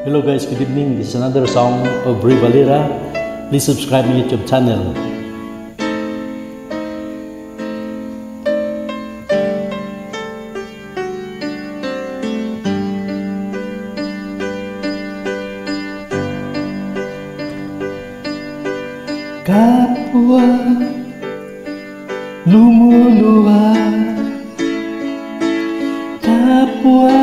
Hello guys, good evening. This is another song of Bri Valera. Please subscribe my YouTube channel. Kapwa lumuluha, kapwa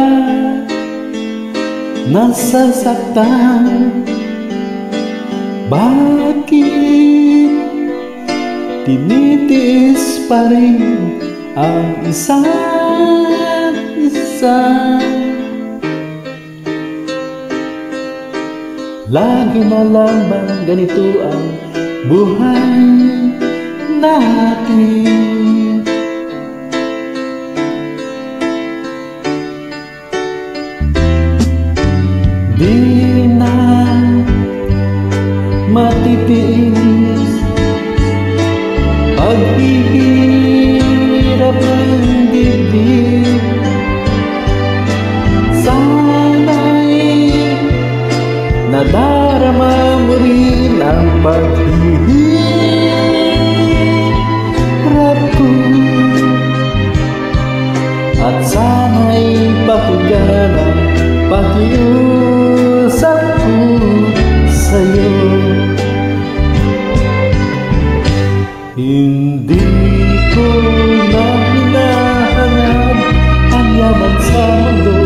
nasasaktan, bakit tinitiis pa rin ang isa't isa? Lagi na lang bang ganito ang buhay natin? Di na matitiis paghihirap ng dibdib. Sana'y nadarama mo rin ang paghihirap ko, at sana'y pakinggan ang pakiusap ko sa'yo. Hindi ko na hinahanap ang yaman sa mundo,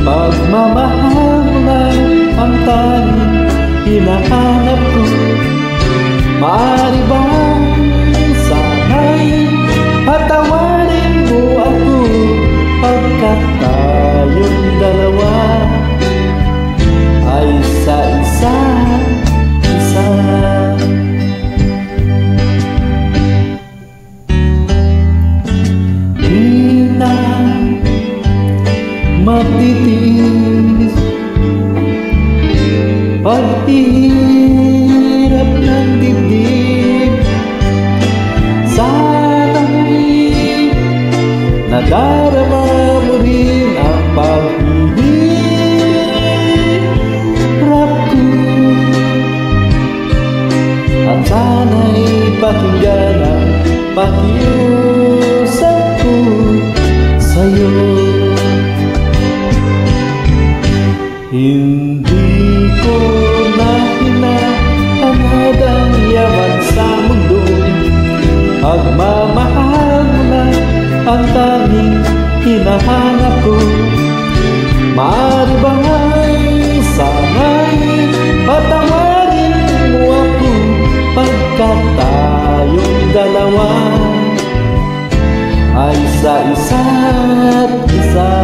pagmamahal lang ang tanging hinahanap ko. Maaari bang sana'y patawarin mo ako, pagkat tayong dalawa ay sa isa't isa. Di na matitiis paghihirap ng dibdib. Sana'y nadarama mo rin ang paghihirap ko, at sana'y pakinggan ang pakiusap ko sa'yo. Hindi ko na hinahanap ang yaman sa mundo, pagmamahal mo lang ang tanging hinahanap ko. Maaari bang sana'y patawarin mo ako, pagkat tayong dalawa ay sa isa't isa.